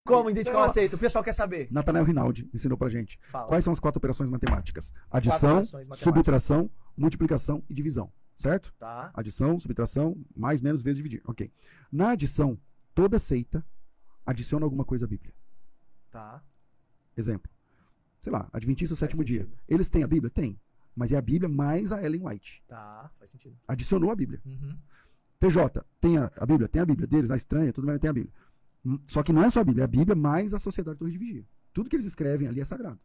Como identificar uma seita? O pessoal quer saber. Nathanael Rinaldi ensinou pra gente. Fala. Quais são as 4 operações matemáticas? Adição, operações matemáticas. subtração, multiplicação e divisão. Certo? Tá. Adição, subtração, mais, menos, vezes, dividir. Ok. Na adição, toda seita adiciona alguma coisa à Bíblia. Tá. Exemplo. Sei lá, Adventista do Faz sétimo dia. sentido. Eles têm a Bíblia? Tem. Mas é a Bíblia mais a Ellen White. Tá, faz sentido. Adicionou a Bíblia. Uhum. TJ, tem a Bíblia? Tem a Bíblia deles, a estranha, tudo bem, tem a Bíblia. Só que não é só a Bíblia, é a Bíblia mais a Sociedade Torre de Vigia. Tudo que eles escrevem ali é sagrado.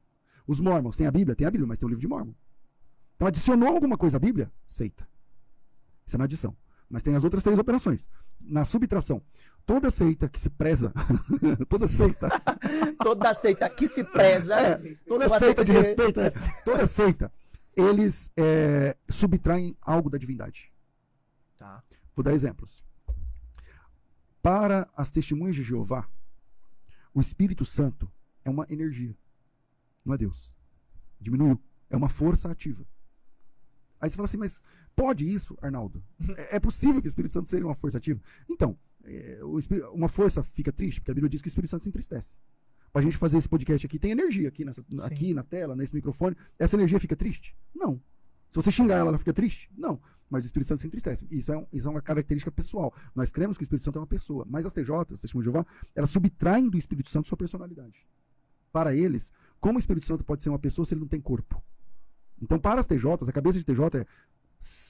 Os Mormons têm a Bíblia? Tem a Bíblia, mas tem o livro de Mormon. Então adicionou alguma coisa à Bíblia? Seita. Isso é na adição. Mas tem as outras 3 operações. Na subtração, toda seita que se preza, toda seita, Toda seita que se preza. toda Uma seita de que- respeito, toda seita, eles subtraem algo da divindade. Tá. Vou dar exemplos. Para as testemunhas de Jeová, o Espírito Santo é uma energia, não é Deus. Diminuiu. É uma força ativa. Aí você fala assim, mas pode isso, Arnaldo? É possível que o Espírito Santo seja uma força ativa? Então, uma força fica triste, porque a Bíblia diz que o Espírito Santo se entristece. Para a gente fazer esse podcast aqui, tem energia aqui na tela, nesse microfone. Essa energia fica triste? Não. Se você xingar ela, ela fica triste? Não. Mas o Espírito Santo se entristece. Isso é uma característica pessoal. Nós cremos que o Espírito Santo é uma pessoa. Mas as TJs, as Testemunhas de Jeová, elas subtraem do Espírito Santo sua personalidade. Para eles, como o Espírito Santo pode ser uma pessoa se ele não tem corpo? Então, para as TJs, a cabeça de TJ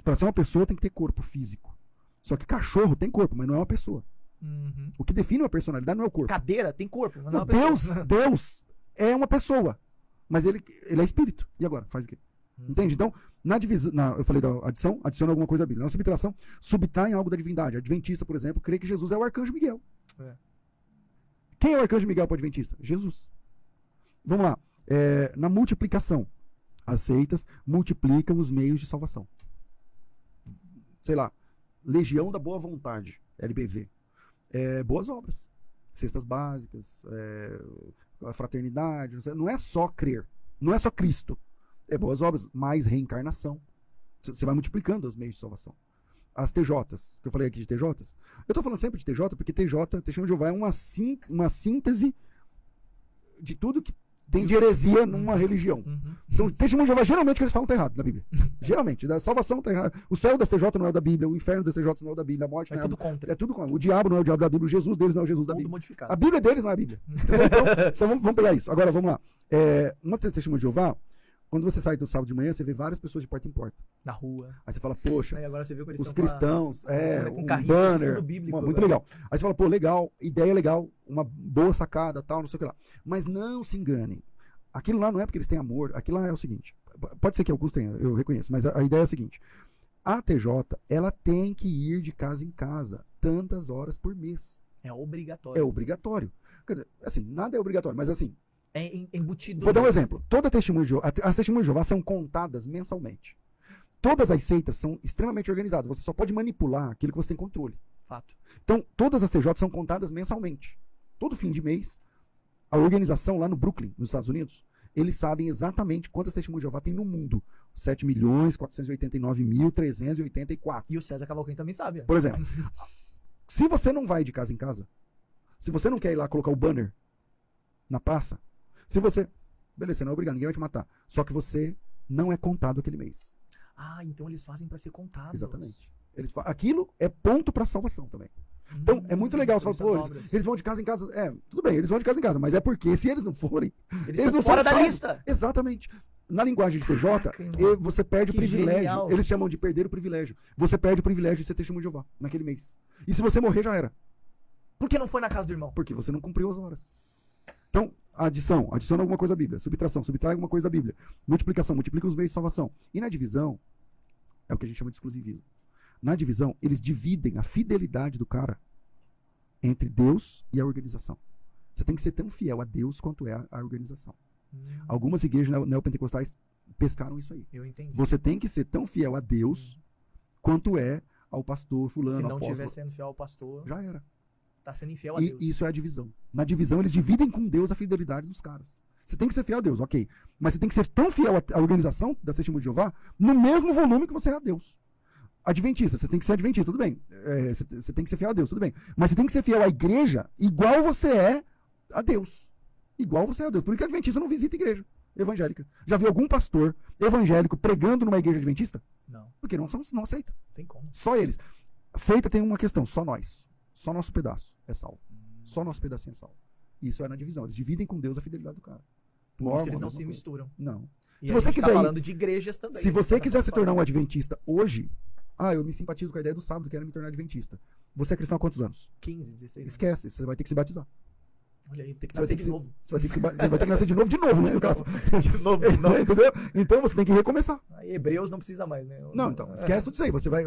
para ser uma pessoa tem que ter corpo físico. Só que cachorro tem corpo, mas não é uma pessoa. Uhum. O que define uma personalidade não é o corpo. Cadeira tem corpo, mas não é Não, uma pessoa. Deus é uma pessoa, mas ele é espírito. E agora? Faz o quê? Entende? Então, na divisão, eu falei da adição, adiciona alguma coisa à Bíblia. Na subtração, subtrai algo da divindade. Adventista, por exemplo, crê que Jesus é o arcanjo Miguel. É. Quem é o arcanjo Miguel para o adventista? Jesus. Vamos lá. Na multiplicação, as seitas multiplicam os meios de salvação. Sei lá, Legião da Boa Vontade, LBV. Boas obras. Cestas básicas, a fraternidade. Não é só crer. Não é só Cristo. Boas obras, mais reencarnação. Você vai multiplicando os meios de salvação. As TJs, que eu falei aqui de TJs. Eu estou falando sempre de TJ, porque Testemunho de Jeová, é uma síntese de tudo que tem de heresia numa religião. Uhum. Então, Testemunho de Jeová, geralmente, o que eles falam está errado na Bíblia. Geralmente. Da salvação está errado. O céu das TJ não é o da Bíblia, o inferno das TJ não é o da Bíblia, a morte É não é tudo contra. É tudo contra. O diabo não é o diabo da Bíblia, o Jesus deles não é o Jesus da Tudo Bíblia. modificado. A Bíblia deles não é a Bíblia. Então vamos pegar isso. Agora, vamos lá. Uma Testemunha de Jeová, quando você sai do sábado de manhã, você vê várias pessoas de porta em porta. Na rua. Aí você fala, poxa, Aí agora você viu que eles os estão cristãos, com um carrinho, banner, tudo bíblico muito agora. legal. Aí você fala, pô, legal, ideia legal, uma boa sacada, tal, não sei o que lá. Mas não se enganem. Aquilo lá não é porque eles têm amor, aquilo lá é o seguinte, pode ser que alguns tenham, eu reconheço, mas a ideia é a seguinte, a TJ, ela tem que ir de casa em casa, tantas horas por mês. É obrigatório. É obrigatório. Quer dizer, assim, nada é obrigatório, mas assim, É embutido. vou dar um neles. exemplo. Toda testemunha de Jeová, as testemunhas de Jeová são contadas mensalmente. Todas as seitas são extremamente organizadas. Você só pode manipular aquilo que você tem controle. Fato. Então, todas as TJ são contadas mensalmente. Todo fim de mês, a organização lá no Brooklyn, nos Estados Unidos, eles sabem exatamente quantas testemunhas de Jeová tem no mundo. 7.489.384. E o César Cavalcante também sabe. Por exemplo, se você não vai de casa em casa, se você não quer ir lá colocar o banner na praça, se você... Beleza, você não é obrigado, ninguém vai te matar. Só que você não é contado aquele mês. Ah, então eles fazem pra ser contados. Exatamente. Aquilo é ponto para salvação também. Então, é muito legal. Você fala, pô, eles vão de casa em casa. Tudo bem, eles vão de casa em casa, mas é porque se eles não forem, Eles eles não estão fora são da salvos. lista. Exatamente. Na linguagem de TJ, Caraca, irmão. você perde o Que privilégio. genial. Eles chamam de perder o privilégio. Você perde o privilégio de ser testemunho de Jeová naquele mês. E se você morrer, já era. Por que não foi na casa do irmão? Porque você não cumpriu as horas. Então, adiciona alguma coisa à Bíblia. Subtração, subtrai alguma coisa da Bíblia. Multiplicação, multiplica os meios de salvação. E na divisão, é o que a gente chama de exclusivismo. Na divisão, eles dividem a fidelidade do cara entre Deus e a organização. Você tem que ser tão fiel a Deus quanto é a organização. Algumas igrejas neopentecostais pescaram isso aí. Eu entendi. Você tem que ser tão fiel a Deus quanto é ao pastor fulano, Se não apóstolo. estiver sendo fiel ao pastor, Já era. tá sendo infiel a E Deus. isso é a divisão. Na divisão, eles dividem com Deus a fidelidade dos caras. Você tem que ser fiel a Deus, ok. Mas você tem que ser tão fiel à organização da Testemunha de Jeová no mesmo volume que você é a Deus. Adventista, você tem que ser adventista, tudo bem. Você tem que ser fiel a Deus, tudo bem. Mas você tem que ser fiel à igreja igual você é a Deus. Igual você é a Deus. Por que adventista não visita igreja evangélica? Já viu algum pastor evangélico pregando numa igreja adventista? Não, Porque não aceita. não tem como. Só eles. Seita tem uma questão, só nós. Só nosso pedaço é salvo. Só nosso pedacinho é salvo. Isso é na divisão. Eles dividem com Deus a fidelidade do cara. Por Mormon, isso eles não mesma se coisa. misturam. Não. E Se a você gente quiser tá ir- falando de igrejas também. Se você Tá quiser se tornar um falando. adventista hoje, eu me simpatizo com a ideia do sábado, quero me tornar adventista. Você é cristão há quantos anos? 15, 16 anos. Esquece, você vai ter que se batizar. Olha aí, tem que Você vai ter nascer que de se- novo. Você vai ter que, você vai ter que nascer de novo, né, no caso. De novo, de novo. Entendeu? Então você tem que recomeçar. Aí, Hebreus não precisa mais, né? Não, então, esquece tudo isso aí. Você vai.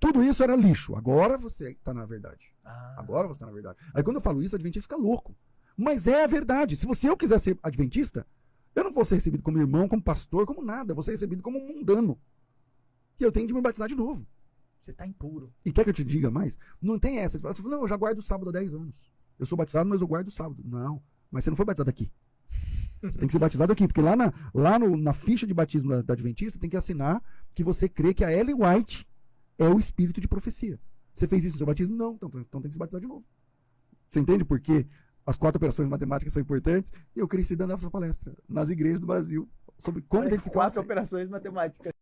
Tudo isso era lixo. Agora você tá na verdade. Ah, Agora você tá na verdade. Aí quando eu falo isso, o adventista fica louco. Mas é a verdade. Se eu quiser ser adventista, eu não vou ser recebido como irmão, como pastor, como nada. Eu vou ser recebido como um mundano. E eu tenho de me batizar de novo. você tá impuro. E quer que eu te diga mais? Não tem essa. Você fala, não, eu já guardo o sábado há 10 anos. Eu sou batizado, mas eu guardo o sábado. Não. Mas você não foi batizado aqui. Você tem que ser batizado aqui. Porque lá na ficha de batismo da Adventista tem que assinar que você crê que a Ellen White é o espírito de profecia. Você fez isso no seu batismo? Não. Então tem que se batizar de novo. Você entende por que as 4 operações matemáticas são importantes? E eu cresci dando essa palestra nas igrejas do Brasil sobre como Olha, identificar 4 operações matemáticas.